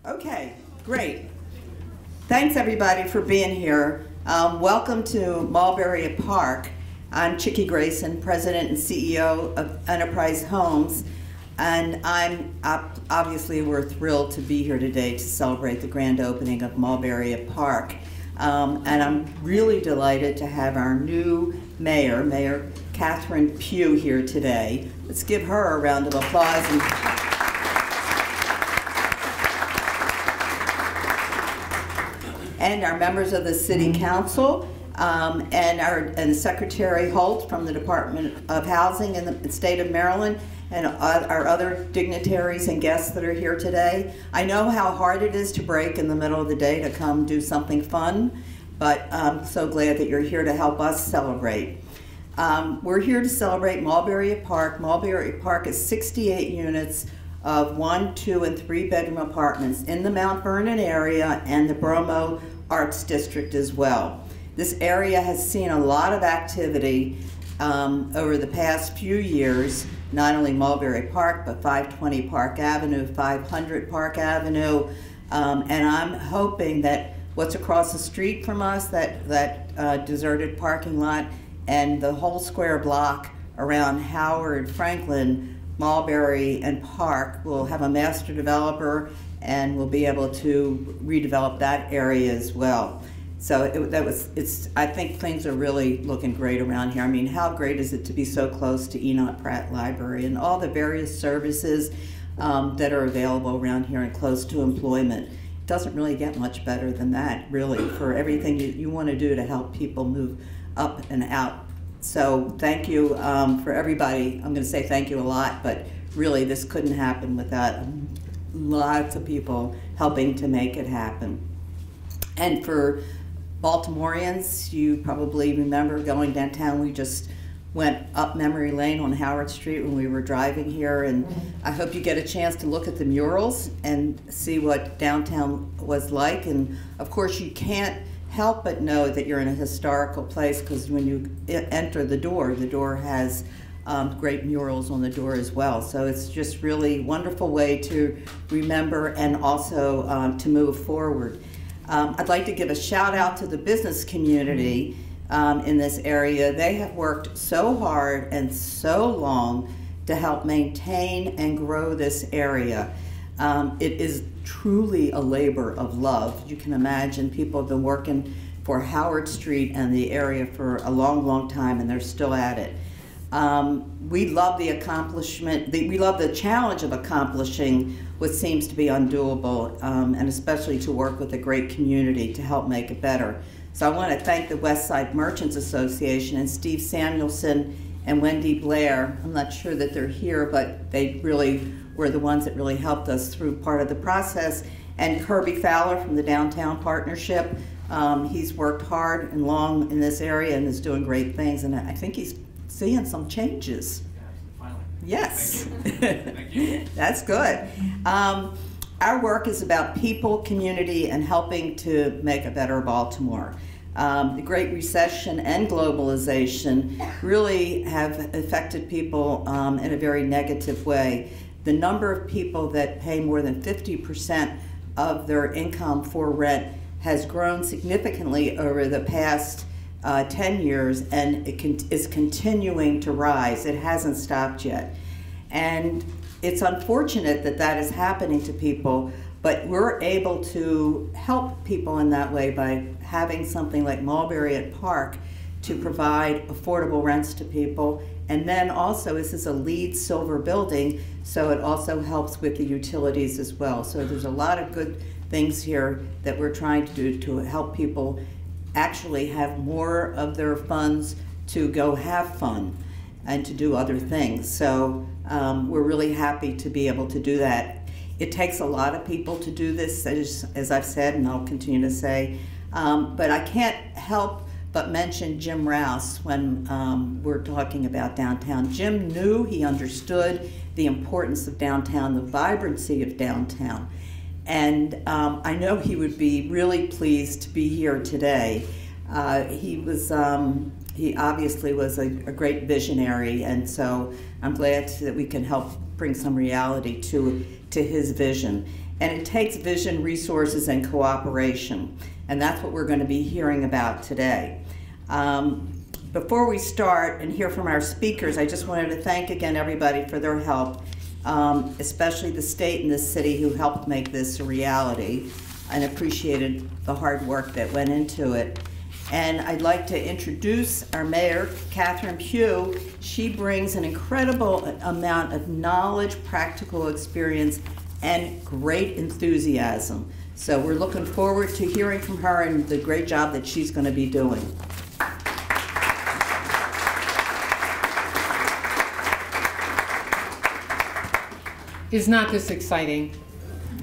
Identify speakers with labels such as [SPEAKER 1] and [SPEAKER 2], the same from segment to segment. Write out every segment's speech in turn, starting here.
[SPEAKER 1] Okay, great. Thanks everybody for being here. Welcome to Mulberry at Park. I'm Chickie Grayson, President and CEO of Enterprise Homes, and obviously we're thrilled to be here today to celebrate the grand opening of Mulberry at Park. And I'm really delighted to have our new mayor, Mayor Catherine Pugh, here today. Let's give her a round of applause. And our members of the City Council, and Secretary Holt from the Department of Housing in the state of Maryland, and our other dignitaries and guests that are here today. I know how hard it is to break in the middle of the day to come do something fun, but I'm so glad that you're here to help us celebrate. We're here to celebrate Mulberry at Park. Mulberry at Park is 68 units of 1, 2, and 3 bedroom apartments in the Mount Vernon area and the Bromo Arts District as well. This area has seen a lot of activity over the past few years, not only Mulberry Park, but 520 Park Avenue, 500 Park Avenue, and I'm hoping that what's across the street from us, that deserted parking lot, and the whole square block around Howard, Franklin, Mulberry, and Park will have a master developer, and we'll be able to redevelop that area as well. So I think things are really looking great around here. I mean, how great is it to be so close to Enoch Pratt Library and all the various services that are available around here and close to employment. It doesn't really get much better than that, really, for everything you want to do to help people move up and out. So thank you for everybody. I'm going to say thank you a lot, but really this couldn't happen without lots of people helping to make it happen. And for Baltimoreans, you probably remember going downtown. We just went up memory lane on Howard Street when we were driving here, and I hope you get a chance to look at the murals and see what downtown was like. And of course you can't help but know that you're in a historical place, because when you enter the door has great murals on the door as well. So it's just really wonderful way to remember and also to move forward. I'd like to give a shout out to the business community in this area. They have worked so hard and so long to help maintain and grow this area. It is truly a labor of love. You can imagine people have been working for Howard Street and the area for a long, long time, and they're still at it. We love the accomplishment, we love the challenge of accomplishing what seems to be undoable, and especially to work with a great community to help make it better. So I want to thank the West Side Merchants Association and Steve Samuelson and Wendy Blair. I'm not sure that they're here, but they really were the ones that really helped us through part of the process. And Kirby Fowler from the Downtown Partnership. He's worked hard and long in this area and is doing great things, and I think he's seeing some changes.
[SPEAKER 2] Finally.
[SPEAKER 1] Yes.
[SPEAKER 2] Thank you. Thank you.
[SPEAKER 1] That's good. Our work is about people, community, and helping to make a better Baltimore. The Great Recession and globalization really have affected people in a very negative way. The number of people that pay more than 50% of their income for rent has grown significantly over the past 10 years, and it is continuing to rise. It hasn't stopped yet. And it's unfortunate that that is happening to people, but we're able to help people in that way by having something like Mulberry at Park to provide affordable rents to people. And then also, this is a LEED silver building, so it also helps with the utilities as well. So there's a lot of good things here that we're trying to do to help people actually have more of their funds to go have fun and to do other things. So we're really happy to be able to do that. It takes a lot of people to do this, as I've said, and I'll continue to say. But I can't help but mention Jim Rouse when we're talking about downtown. Jim knew, he understood the importance of downtown, the vibrancy of downtown. And I know he would be really pleased to be here today. He obviously was a great visionary, and so I'm glad that we can help bring some reality to his vision. And it takes vision, resources, and cooperation. And that's what we're going to be hearing about today. Before we start and hear from our speakers, I just wanted to thank again everybody for their help, especially the state and the city who helped make this a reality, and appreciated the hard work that went into it. And I'd like to introduce our mayor, Catherine Pugh. She brings an incredible amount of knowledge, practical experience, and great enthusiasm. So we're looking forward to hearing from her and the great job that she's going to be doing.
[SPEAKER 3] Is not this exciting?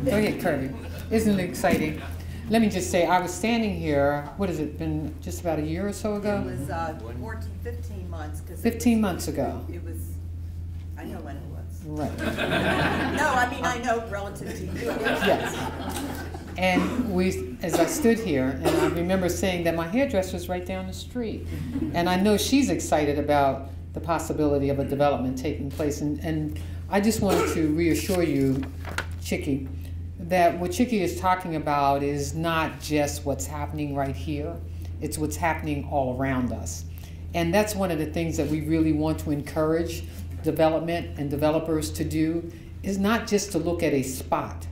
[SPEAKER 3] Go ahead, Kirby. Isn't it exciting? Let me just say, I was standing here, what has it been, just about a year or so ago?
[SPEAKER 1] It was 15 months.
[SPEAKER 3] 15 months ago.
[SPEAKER 1] It was, I know when it was.
[SPEAKER 3] Right.
[SPEAKER 1] No, I mean, I know relative to you.
[SPEAKER 3] Yes. And we, as I stood here, and I remember saying that my hairdresser's right down the street. And I know she's excited about the possibility of a development taking place. And I just wanted to reassure you, Chicky, that what Chicky is talking about is not just what's happening right here, it's what's happening all around us. And that's one of the things that we really want to encourage development and developers to do, is not just to look at a spot,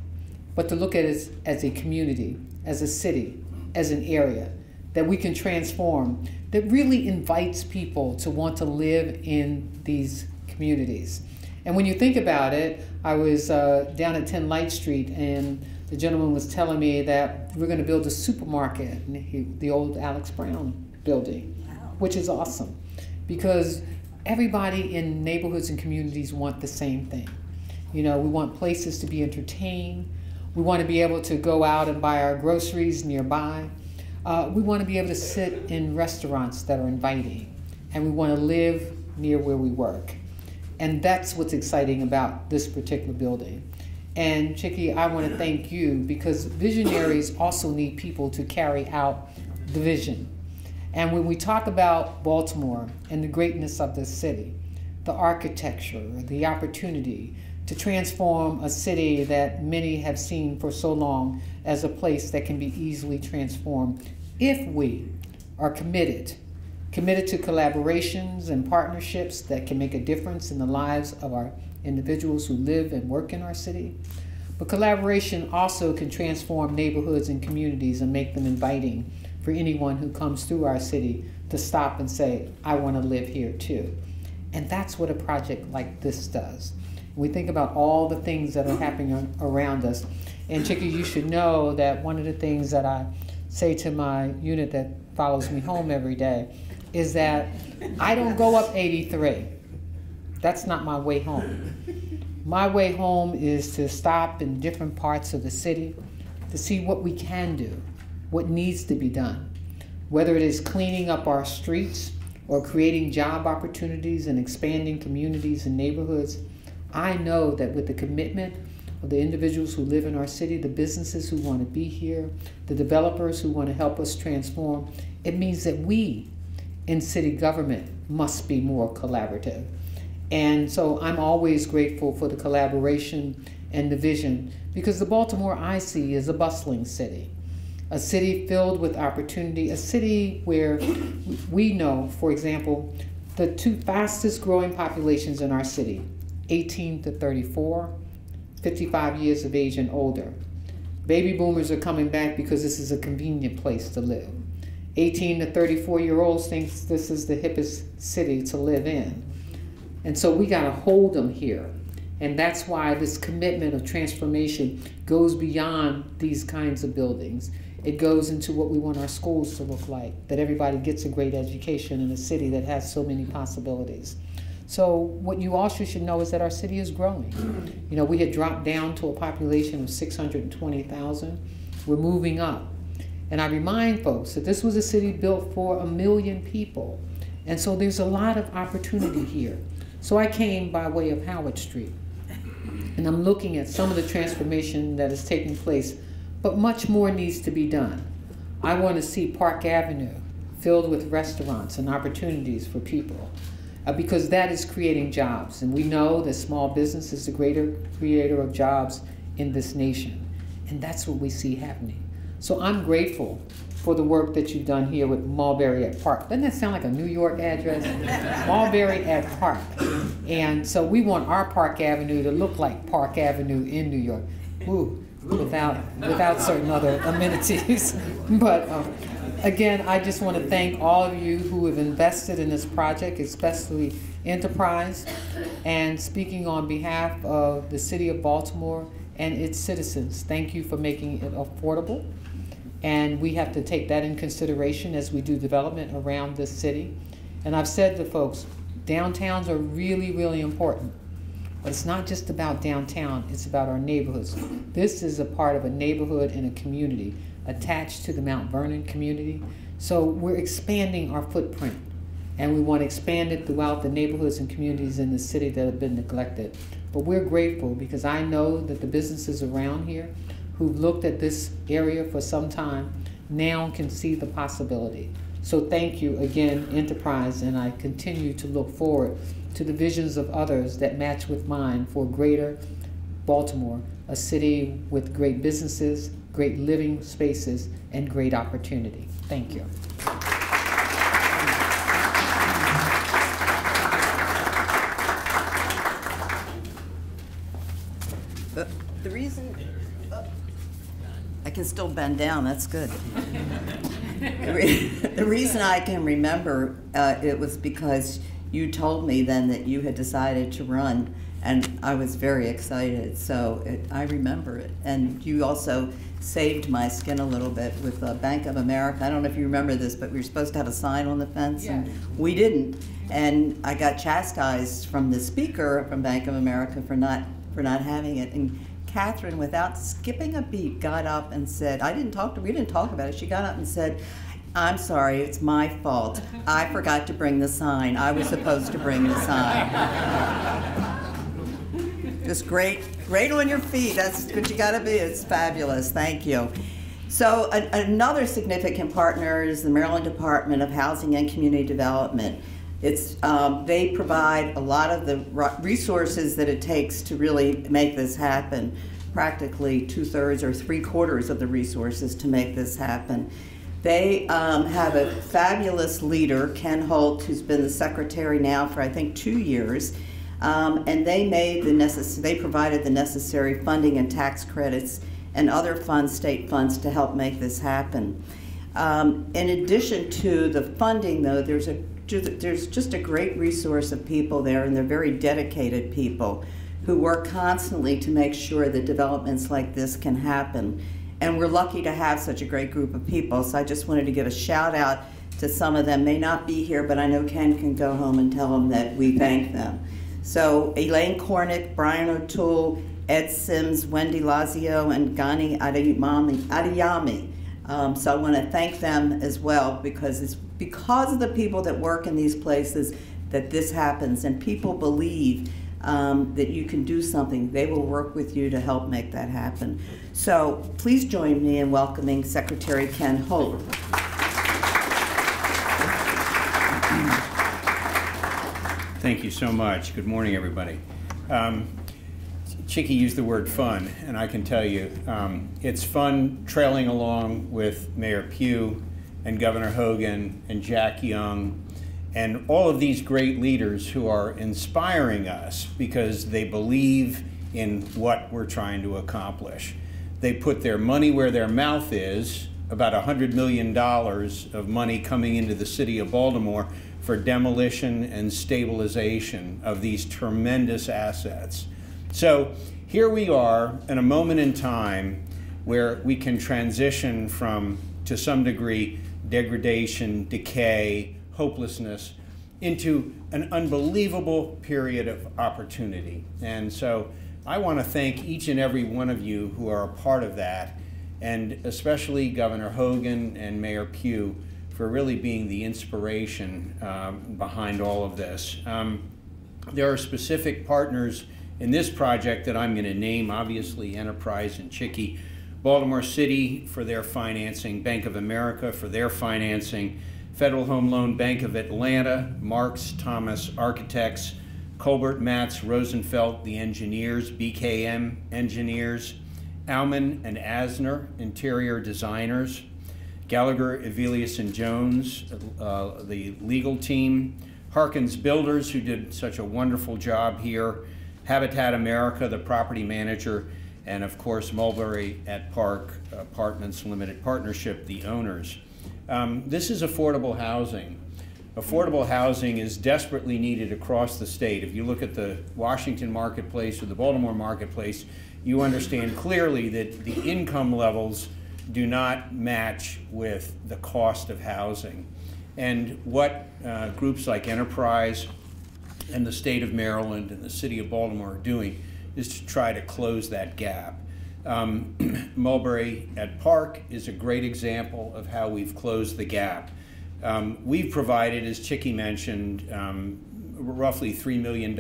[SPEAKER 3] but to look at it as a community, as a city, as an area that we can transform, that really invites people to want to live in these communities. And when you think about it, I was down at 10 Light Street, and the gentleman was telling me that we're going to build a supermarket in the old Alex Brown building, wow, which is awesome, because everybody in neighborhoods and communities want the same thing. You know, we want places to be entertained. We want to be able to go out and buy our groceries nearby. We want to be able to sit in restaurants that are inviting, and we want to live near where we work. And that's what's exciting about this particular building. And Chicky, I want to thank you, because visionaries also need people to carry out the vision. And when we talk about Baltimore and the greatness of this city, the architecture, the opportunity to transform a city that many have seen for so long as a place that can be easily transformed, if we are committed to collaborations and partnerships that can make a difference in the lives of our individuals who live and work in our city. But collaboration also can transform neighborhoods and communities and make them inviting for anyone who comes through our city to stop and say, I want to live here too. And that's what a project like this does. We think about all the things that are happening around us. And Chicky, you should know that one of the things that I say to my unit that follows me home every day is that I don't go up 83. That's not my way home. My way home is to stop in different parts of the city to see what we can do, what needs to be done, whether it is cleaning up our streets or creating job opportunities and expanding communities and neighborhoods. I know that with the commitment of the individuals who live in our city, the businesses who want to be here, the developers who want to help us transform, it means that we in city government must be more collaborative. And so I'm always grateful for the collaboration and the vision, because the Baltimore I see is a bustling city, a city filled with opportunity, a city where we know, for example, the two fastest growing populations in our city, 18 to 34, 55 years of age and older. Baby boomers are coming back because this is a convenient place to live. 18 to 34-year-olds think this is the hippest city to live in. And so we got to hold them here. And that's why this commitment of transformation goes beyond these kinds of buildings. It goes into what we want our schools to look like, that everybody gets a great education in a city that has so many possibilities. So what you also should know is that our city is growing. You know, we had dropped down to a population of 620,000. We're moving up. And I remind folks that this was a city built for 1 million people. And so there's a lot of opportunity here. So I came by way of Howard Street. And I'm looking at some of the transformation that is taking place, but much more needs to be done. I want to see Park Avenue filled with restaurants and opportunities for people, because that is creating jobs. And we know that small business is the greater creator of jobs in this nation. And that's what we see happening. So I'm grateful for the work that you've done here with Mulberry at Park. Doesn't that sound like a New York address? Mulberry at Park. And so we want our Park Avenue to look like Park Avenue in New York. Ooh, without certain other amenities. But again, I just want to thank all of you who have invested in this project, especially Enterprise, and speaking on behalf of the City of Baltimore and its citizens. Thank you for making it affordable. And we have to take that in consideration as we do development around this city. And I've said to folks, downtowns are really, really important. But it's not just about downtown, it's about our neighborhoods. This is a part of a neighborhood and a community attached to the Mount Vernon community. So we're expanding our footprint, and we want to expand it throughout the neighborhoods and communities in the city that have been neglected. But we're grateful because I know that the businesses around here who've looked at this area for some time now can see the possibility. So thank you again, Enterprise, and I continue to look forward to the visions of others that match with mine for greater Baltimore, a city with great businesses, great living spaces, and great opportunity. Thank you.
[SPEAKER 1] The reason, I can still bend down, that's good. The reason I can remember it was because you told me then that you had decided to run, and I was very excited, so I remember it. And you also saved my skin a little bit with Bank of America. I don't know if you remember this, but we were supposed to have a sign on the fence,
[SPEAKER 3] Yeah.
[SPEAKER 1] and we didn't. And I got chastised from the speaker from Bank of America for not having it. And Catherine, without skipping a beat, got up and said, we didn't talk about it. She got up and said, "I'm sorry, it's my fault. I forgot to bring the sign. I was supposed to bring the sign." Just great on your feet. That's what you gotta be. It's fabulous. Thank you. So another significant partner is the Maryland Department of Housing and Community Development. They provide a lot of the resources that it takes to really make this happen, practically 2/3 or 3/4 of the resources to make this happen. They have a fabulous leader, Ken Holt, who's been the secretary now for I think 2 years, and they provided the necessary funding and tax credits and other funds, state funds, to help make this happen. In addition to the funding, though, there's just a great resource of people there, and they're very dedicated people who work constantly to make sure that developments like this can happen. And we're lucky to have such a great group of people, so I just wanted to give a shout out to some of them. May not be here, but I know Ken can go home and tell them that we thank them. So Elaine Cornick, Brian O'Toole, Ed Sims, Wendy Lazio, and Ghani Adiyami. So I want to thank them as well, because it's because of the people that work in these places that this happens, and people believe that you can do something. They will work with you to help make that happen. So please join me in welcoming Secretary Ken Holt.
[SPEAKER 4] Thank you so much. Good morning, everybody. Chicky used the word fun, and I can tell you it's fun trailing along with Mayor Pugh and Governor Hogan and Jack Young and all of these great leaders who are inspiring us because they believe in what we're trying to accomplish. They put their money where their mouth is, about $100 million of money coming into the city of Baltimore for demolition and stabilization of these tremendous assets. So here we are in a moment in time where we can transition from, to some degree, degradation, decay, hopelessness, into an unbelievable period of opportunity. And so I want to thank each and every one of you who are a part of that, and especially Governor Hogan and Mayor Pugh for really being the inspiration behind all of this. There are specific partners in this project that I'm going to name, obviously Enterprise and Chicky, Baltimore City for their financing, Bank of America for their financing, Federal Home Loan Bank of Atlanta, Marks Thomas Architects, Colbert Matz Rosenfeld, the engineers, BKM engineers, Aumann and Asner, interior designers. Gallagher, Evelius and Jones, the legal team. Harkins Builders, who did such a wonderful job here. Habitat America, the property manager. And of course, Mulberry at Park Apartments Limited Partnership, the owners. This is affordable housing. Affordable housing is desperately needed across the state. If you look at the Washington marketplace or the Baltimore marketplace, you understand clearly that the income levels do not match with the cost of housing. And what groups like Enterprise and the state of Maryland and the city of Baltimore are doing is to try to close that gap. Mulberry at Park is a great example of how we've closed the gap. We've provided, as Chicky mentioned, roughly $3 million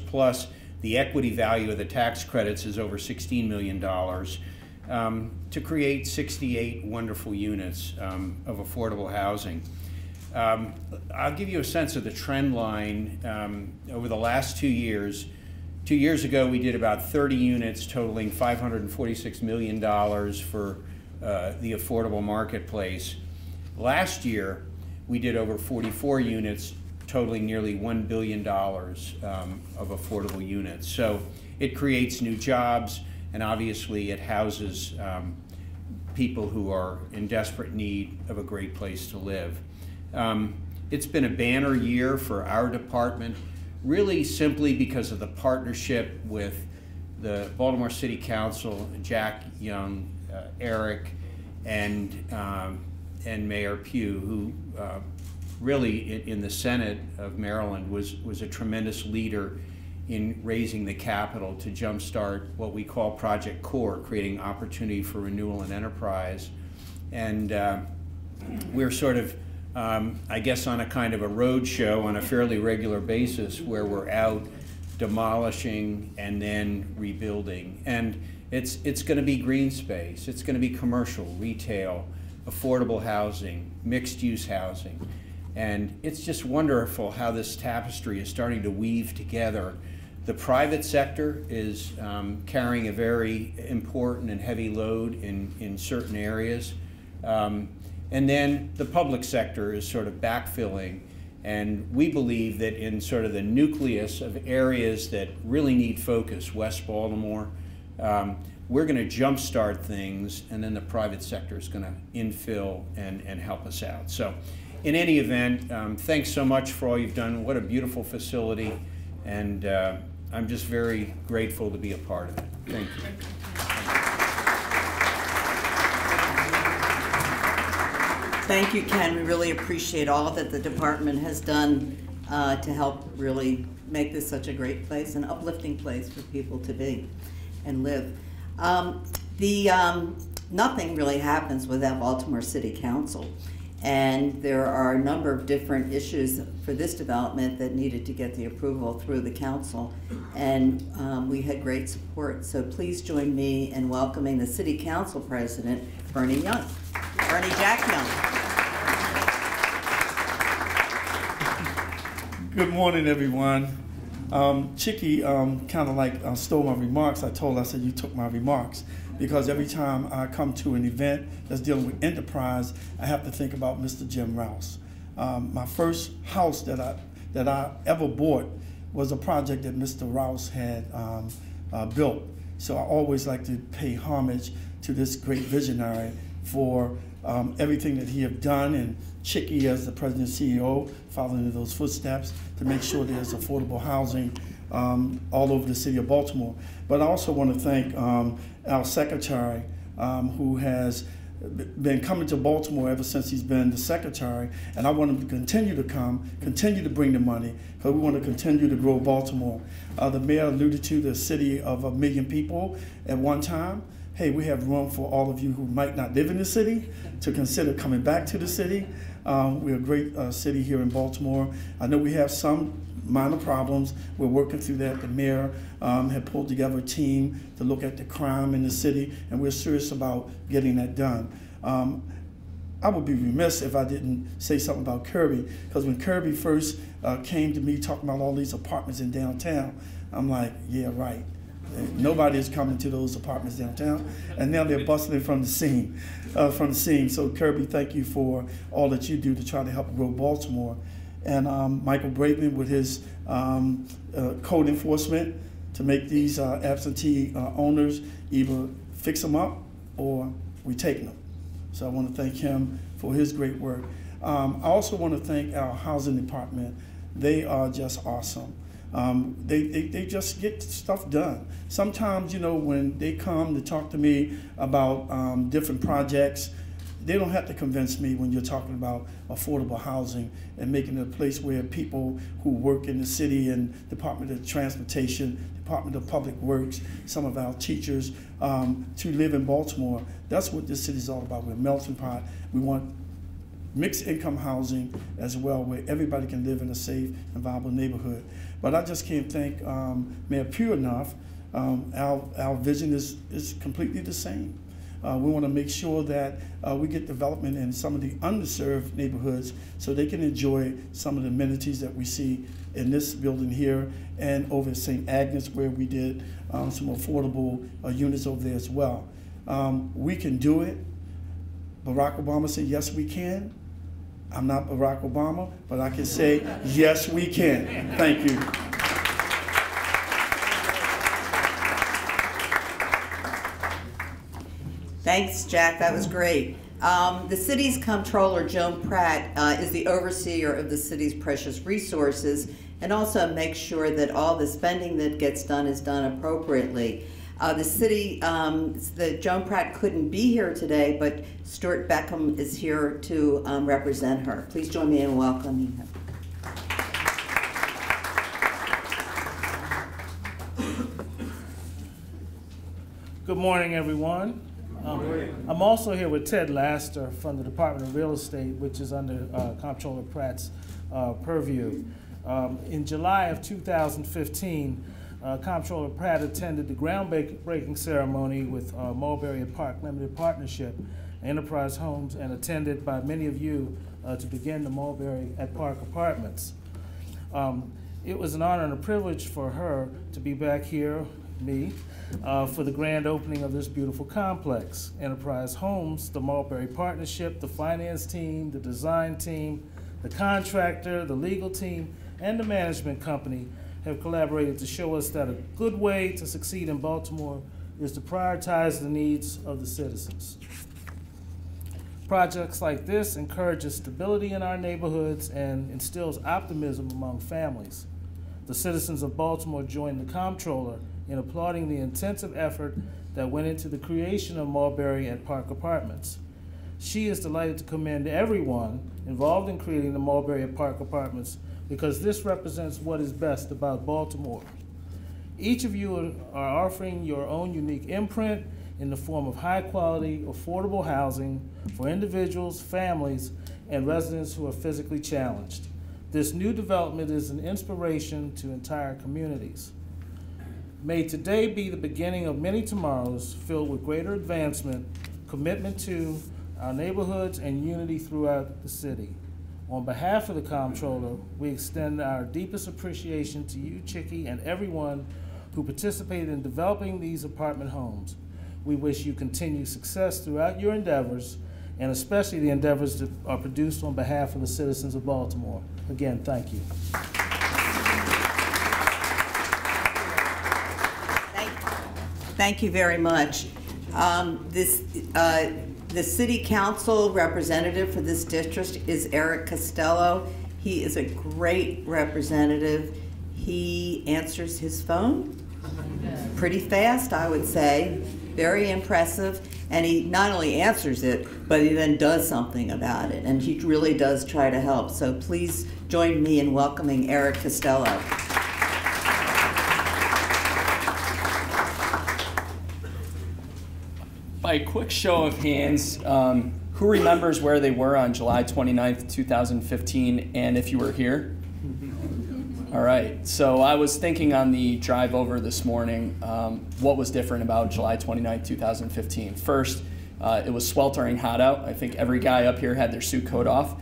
[SPEAKER 4] plus the equity value of the tax credits is over $16 million to create 68 wonderful units of affordable housing. I'll give you a sense of the trend line over the last 2 years. 2 years ago, we did about 30 units totaling $546 million for the affordable marketplace. Last year, we did over 44 units totaling nearly $1 billion of affordable units. So it creates new jobs, and obviously it houses people who are in desperate need of a great place to live. It's been a banner year for our department, really simply because of the partnership with the Baltimore City Council, Jack Young, Eric, and Mayor Pugh, who really in the Senate of Maryland was a tremendous leader in raising the capital to jumpstart what we call Project Core, creating opportunity for renewal and enterprise. And we're sort of, I guess, on a kind of a road show on a fairly regular basis where we're out demolishing and then rebuilding. And it's going to be green space, it's going to be commercial, retail, affordable housing, mixed-use housing. And it's just wonderful how this tapestry is starting to weave together. The private sector is carrying a very important and heavy load in certain areas. And then the public sector is sort of backfilling. And we believe that in sort of the nucleus of areas that really need focus, West Baltimore, we're going to jumpstart things, and then the private sector is going to infill and help us out. So in any event, thanks so much for all you've done. What a beautiful facility, and I'm just very grateful to be a part of it. Thank you.
[SPEAKER 1] Thank you, Ken. We really appreciate all that the department has done to help really make this such a great place, an uplifting place for people to be and live. Nothing really happens without Baltimore City Council, and there are a number of different issues for this development that needed to get the approval through the council, and we had great support. So please join me in welcoming the City Council President, Bernie Jack Young.
[SPEAKER 5] Good morning, everyone. Chicky kind of like stole my remarks. I told her, I said, you took my remarks. Because every time I come to an event that's dealing with enterprise, I have to think about Mr. Jim Rouse. My first house that I ever bought was a project that Mr. Rouse had built. So I always like to pay homage to this great visionary for everything that he have done, and Chicky as the president and CEO following in those footsteps to make sure there's affordable housing all over the city of Baltimore. But I also want to thank our secretary who has been coming to Baltimore ever since he's been the secretary, and I want him to continue to come, continue to bring the money, because we want to continue to grow Baltimore. The mayor alluded to the city of 1 million people at one time. Hey, we have room for all of you who might not live in the city to consider coming back to the city. We're a great city here in Baltimore. I know we have some minor problems. We're working through that. The mayor had pulled together a team to look at the crime in the city, and we're serious about getting that done. I would be remiss if I didn't say something about Kirby, because when Kirby first came to me talking about all these apartments in downtown, I'm like, yeah, right. Nobody is coming to those apartments downtown, and now they're bustling from the scene. So Kirby, thank you for all that you do to try to help grow Baltimore. And Michael Braveman with his code enforcement to make these absentee owners either fix them up or we take them. So I want to thank him for his great work. I also want to thank our housing department. They are just awesome. They just get stuff done. Sometimes, you know, when they come to talk to me about different projects, they don't have to convince me when you're talking about affordable housing and making it a place where people who work in the city and Department of Transportation, Department of Public Works, some of our teachers, to live in Baltimore. That's what this city is all about. We're a melting pot. We want mixed income housing as well, where everybody can live in a safe and viable neighborhood. But I just can't thank Mayor Pugh enough. Our vision is completely the same. We want to make sure that we get development in some of the underserved neighborhoods so they can enjoy some of the amenities that we see in this building here and over at St. Agnes, where we did some affordable units over there as well. We can do it. Barack Obama said, yes, we can. I'm not Barack Obama, but I can say, yes, we can. Thank you.
[SPEAKER 1] Thanks, Jack. That was great. The city's comptroller, Joan Pratt, is the overseer of the city's precious resources and also makes sure that all the spending that gets done is done appropriately. The city, Joan Pratt couldn't be here today, but Stuart Beckham is here to represent her. Please join me in welcoming him.
[SPEAKER 6] Good morning, everyone. I'm also here with Ted Laster from the Department of Real Estate, which is under Comptroller Pratt's purview. In July of 2015, Comptroller Pratt attended the groundbreaking ceremony with Mulberry At Park Limited Partnership, Enterprise Homes, and attended by many of you to begin the Mulberry At Park Apartments. It was an honor and a privilege for her to be back here, me, for the grand opening of this beautiful complex. Enterprise Homes, the Mulberry Partnership, the finance team, the design team, the contractor, the legal team, and the management company have collaborated to show us that a good way to succeed in Baltimore is to prioritize the needs of the citizens. Projects like this encourages stability in our neighborhoods and instills optimism among families. The citizens of Baltimore join the comptroller in applauding the intensive effort that went into the creation of Mulberry at Park Apartments. She is delighted to commend everyone involved in creating the Mulberry at Park Apartments because this represents what is best about Baltimore. Each of you are offering your own unique imprint in the form of high-quality, affordable housing for individuals, families, and residents who are physically challenged. This new development is an inspiration to entire communities. May today be the beginning of many tomorrows filled with greater advancement, commitment to our neighborhoods, and unity throughout the city. On behalf of the comptroller, we extend our deepest appreciation to you, Chicky, and everyone who participated in developing these apartment homes. We wish you continued success throughout your endeavors, and especially the endeavors that are produced on behalf of the citizens of Baltimore. Again, thank you.
[SPEAKER 1] Thank you very much. The city council representative for this district is Eric Costello. He is a great representative. He answers his phone pretty fast, I would say. Very impressive. And he not only answers it, but he then does something about it. And he really does try to help. So please join me in welcoming Eric Costello.
[SPEAKER 7] By a quick show of hands, who remembers where they were on July 29th, 2015, and if you were here? All right, so I was thinking on the drive over this morning, what was different about July 29th, 2015. First, it was sweltering hot out. I think every guy up here had their suit coat off.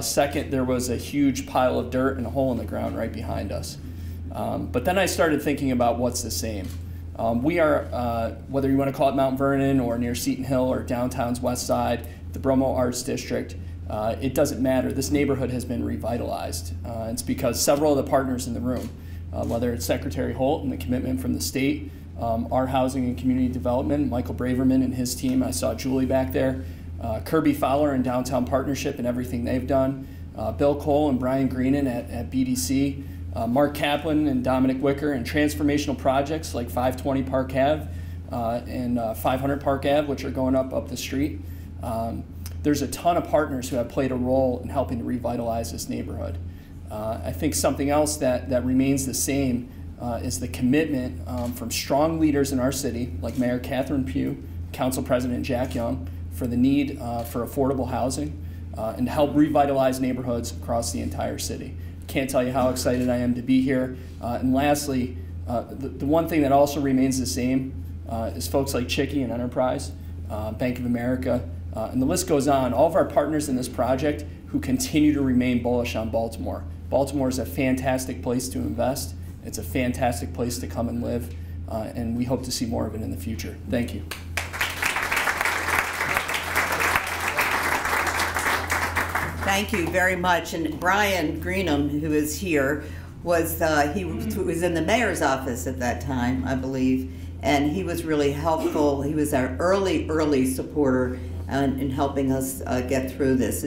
[SPEAKER 7] Second, there was a huge pile of dirt and a hole in the ground right behind us. But then I started thinking about what's the same. We are, whether you want to call it Mount Vernon or near Seton Hill or downtown's west side, the Bromo Arts District, it doesn't matter. This neighborhood has been revitalized. It's because several of the partners in the room, whether it's Secretary Holt and the commitment from the state, our Housing and Community Development, Michael Braverman and his team, I saw Julie back there, Kirby Fowler and Downtown Partnership and everything they've done, Bill Cole and Brian Greenan at BDC, Mark Kaplan and Dominic Wicker and transformational projects like 520 Park Ave and 500 Park Ave, which are going up the street. There's a ton of partners who have played a role in helping to revitalize this neighborhood. I think something else that remains the same is the commitment from strong leaders in our city, like Mayor Catherine Pugh, Council President Jack Young, for the need for affordable housing and to help revitalize neighborhoods across the entire city. Can't tell you how excited I am to be here. And lastly, the one thing that also remains the same is folks like Chicky and Enterprise, Bank of America, and the list goes on. All of our partners in this project who continue to remain bullish on Baltimore. Baltimore is a fantastic place to invest. It's a fantastic place to come and live, and we hope to see more of it in the future. Thank you.
[SPEAKER 1] Thank you very much. And Brian Greenham, who is here, was he was in the mayor's office at that time, I believe, and he was really helpful. He was our early supporter in helping us get through this.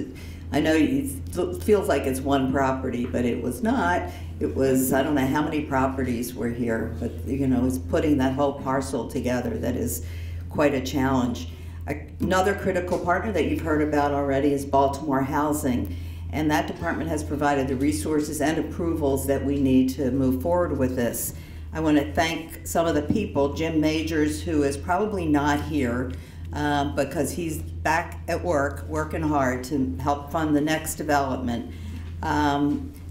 [SPEAKER 1] I know it feels like it's one property, but it was not. It was, I don't know how many properties were here, but you know, it's putting that whole parcel together that is quite a challenge. Another critical partner that you've heard about already is Baltimore Housing, and that department has provided the resources and approvals that we need to move forward with this. I want to thank some of the people, Jim Majors, who is probably not here because he's back at work, working hard to help fund the next development.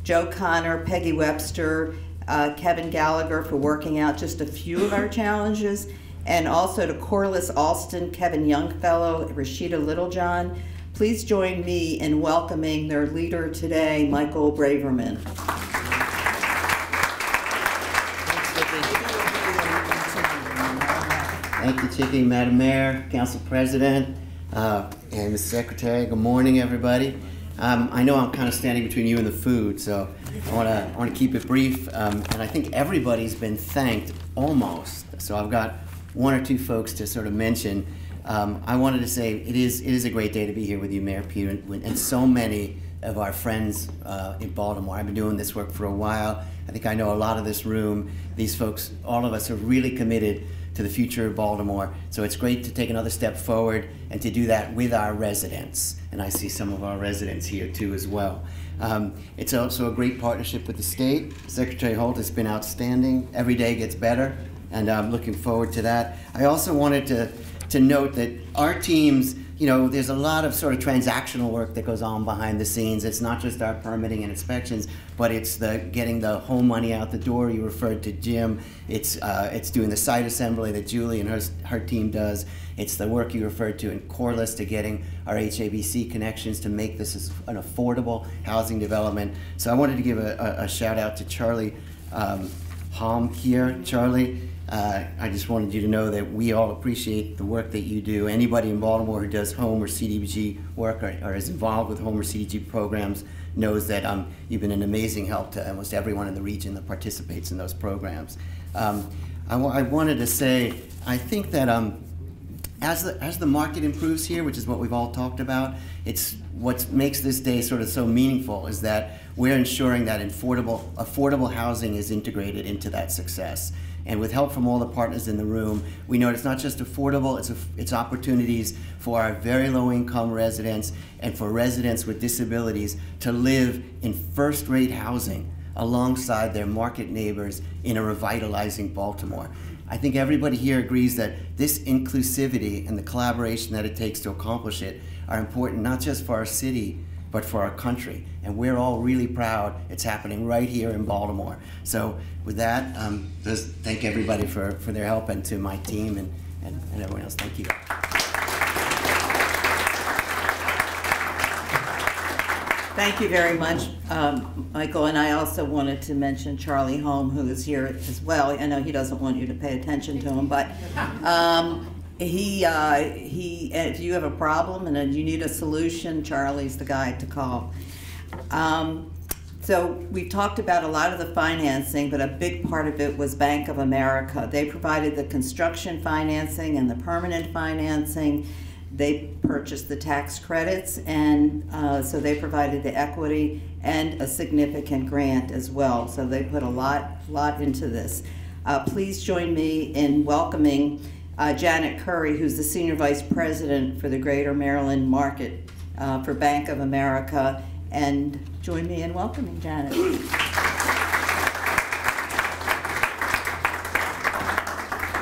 [SPEAKER 1] Joe Connor, Peggy Webster, Kevin Gallagher for working out just a few of our challenges, and also to Corliss Alston, Kevin Youngfellow, Rashida Littlejohn. Please join me in welcoming their leader today, Michael Braverman.
[SPEAKER 8] Thank you, Chicky, Madam Mayor, Council President, and Mr. Secretary. Good morning, everybody. I know I'm kind of standing between you and the food, so I want to keep it brief. And I think everybody's been thanked almost. So I've got one or two folks to sort of mention. I wanted to say it is a great day to be here with you, Mayor Pugh, and so many of our friends in Baltimore. I've been doing this work for a while. I think I know a lot of this room. These folks, all of us, are really committed to the future of Baltimore. So it's great to take another step forward and to do that with our residents. And I see some of our residents here too as well. It's also a great partnership with the state. Secretary Holt has been outstanding. Every day gets better, and I'm looking forward to that. I also wanted to note that our teams, you know, there's a lot of sort of transactional work that goes on behind the scenes. It's not just our permitting and inspections, but it's the getting the home money out the door. You referred to Jim. It's doing the site assembly that Julie and her team does. It's the work you referred to in Corliss to getting our HABC connections to make this an affordable housing development. So I wanted to give a shout out to Charlie Halm here. Charlie, I just wanted you to know that we all appreciate the work that you do. Anybody in Baltimore who does home or CDBG work or is involved with home or CDBG programs knows that you've been an amazing help to almost everyone in the region that participates in those programs. I wanted to say, I think that as the market improves here, which is what we've all talked about, it's what makes this day sort of so meaningful is that we're ensuring that affordable housing is integrated into that success. And with help from all the partners in the room, we know it's not just affordable, it's opportunities for our very low income residents and for residents with disabilities to live in first-rate housing alongside their market neighbors in a revitalizing Baltimore. I think everybody here agrees that this inclusivity and the collaboration that it takes to accomplish it are important not just for our city, but for our country. And we're all really proud it's happening right here in Baltimore. So with that, just thank everybody for their help, and to my team and everyone else. Thank you.
[SPEAKER 1] Thank you very much, Michael. And I also wanted to mention Charlie Holm, who is here as well. I know he doesn't want you to pay attention to him, but if you have a problem and you need a solution, Charlie's the guy to call. So we've talked about a lot of the financing, but a big part of it was Bank of America. They provided the construction financing and the permanent financing. They purchased the tax credits, and so they provided the equity and a significant grant as well. So they put a lot into this. Please join me in welcoming Janet Curry, who's the Senior Vice President for the Greater Maryland Market for Bank of America, and join me in welcoming Janet.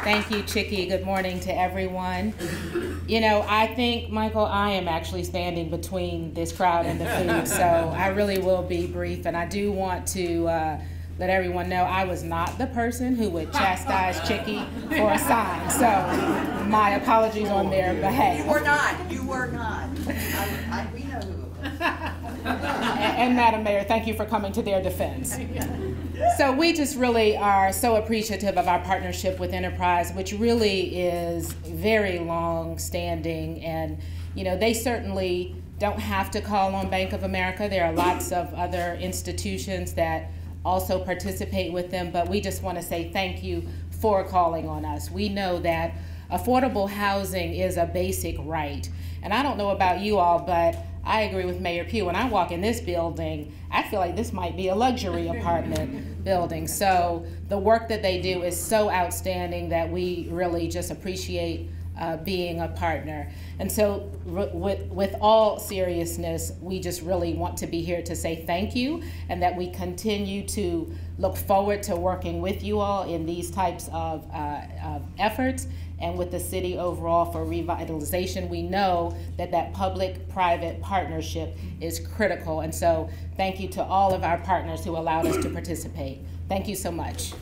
[SPEAKER 9] Thank you, Chicky. Good morning to everyone. You know, I think, Michael, I am actually standing between this crowd and the food, so I really will be brief. And I do want to let everyone know I was not the person who would chastise Chicky for a sign, so my apologies on their behalf.
[SPEAKER 1] You were not. You were not. We know who.
[SPEAKER 9] And Madam Mayor, thank you for coming to their defense. So we just really are so appreciative of our partnership with Enterprise, which really is very long-standing, and you know, they certainly don't have to call on Bank of America. There are lots of other institutions that also participate with them, but we just want to say thank you for calling on us. We know that affordable housing is a basic right, and I don't know about you all, but I agree with Mayor Pugh. When I walk in this building, I feel like this might be a luxury apartment building. So the work that they do is so outstanding that we really just appreciate being a partner. And so with all seriousness, we just really want to be here to say thank you, and that we continue to look forward to working with you all in these types of efforts, and with the city overall for revitalization. We know that that public-private partnership is critical, and so thank you to all of our partners who allowed us to participate. Thank you so much.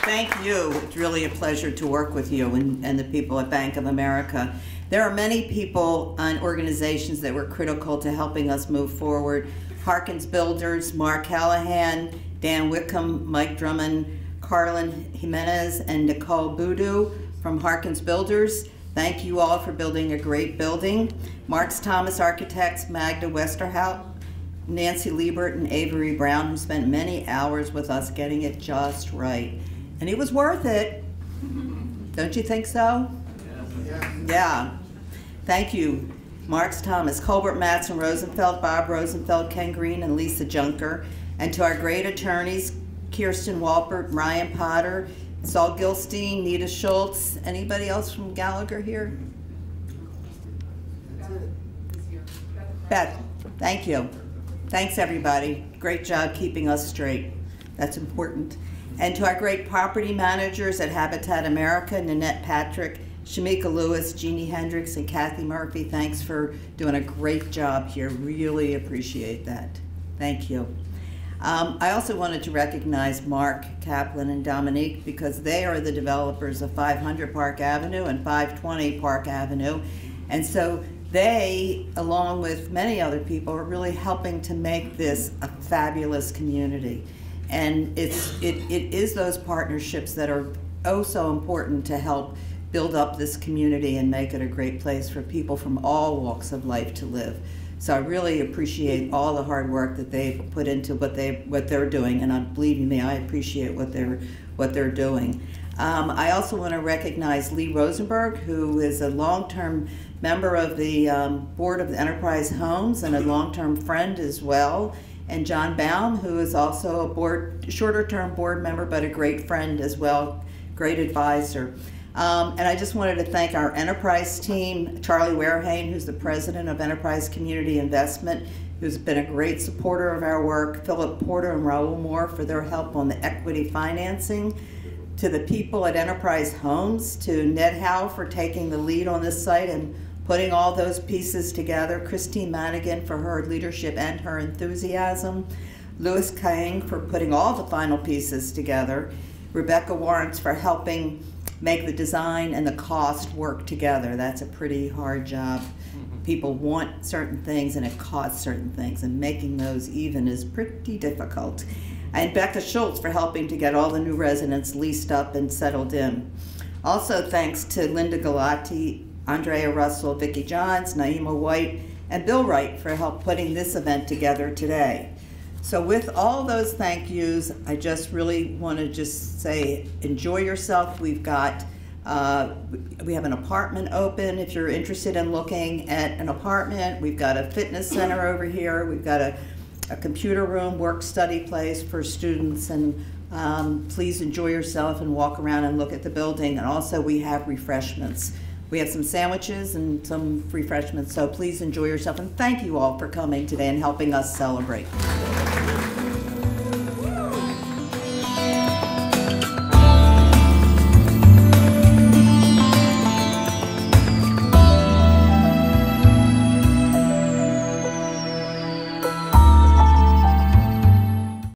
[SPEAKER 1] Thank you. It's really a pleasure to work with you and the people at Bank of America. There are many people and organizations that were critical to helping us move forward. Harkins Builders, Mark Callahan, Dan Wickham, Mike Drummond, Carlin Jimenez, and Nicole Boudou from Harkins Builders. Thank you all for building a great building. Marks Thomas Architects, Magda Westerhout, Nancy Liebert, and Avery Brown, who spent many hours with us getting it just right. And it was worth it. Don't you think so? Yeah. Thank you. Marks Thomas, Colbert Matson Rosenfeld, Bob Rosenfeld, Ken Green, and Lisa Junker. And to our great attorneys, Kirsten Walpert, Ryan Potter, Saul Gilstein, Nita Schultz. Anybody else from Gallagher here? Beth, thank you. Thanks, everybody. Great job keeping us straight. That's important. And to our great property managers at Habitat America, Nanette Patrick, Shamika Lewis, Jeannie Hendricks, and Kathy Murphy, thanks for doing a great job here. Really appreciate that. Thank you. I also wanted to recognize Mark Kaplan and Dominique, because they are the developers of 500 Park Avenue and 520 Park Avenue. And so they, along with many other people, are really helping to make this a fabulous community. And it is those partnerships that are oh so important to help build up this community and make it a great place for people from all walks of life to live. So I really appreciate all the hard work that they've put into what they're doing, and believe me, I appreciate what they're doing. I also want to recognize Lee Rosenberg, who is a long-term member of the board of the Enterprise Homes and a long-term friend as well, and John Baum, who is also a shorter-term board member, but a great friend as well, great advisor. And I just wanted to thank our Enterprise team, Charlie Werhane, who's the president of Enterprise Community Investment, who's been a great supporter of our work, Philip Porter and Raul Moore for their help on the equity financing, to the people at Enterprise Homes, to Ned Howe for taking the lead on this site and putting all those pieces together, Christine Manigan for her leadership and her enthusiasm, Louis Kaing for putting all the final pieces together, Rebecca Warrants for helping make the design and the cost work together. That's a pretty hard job. People want certain things and it costs certain things, and making those even is pretty difficult. And Becca Schultz for helping to get all the new residents leased up and settled in. Also thanks to Linda Galati, Andrea Russell, Vicki Johns, Naima White, and Bill Wright for help putting this event together today. So with all those thank yous, I just really want to just say, enjoy yourself. We've got, we have an apartment open if you're interested in looking at an apartment. We've got a fitness center over here. We've got a computer room, work study place for students, and please enjoy yourself and walk around and look at the building. And also we have refreshments. We have some sandwiches and some refreshments, so please enjoy yourself. And thank you all for coming today and helping us celebrate.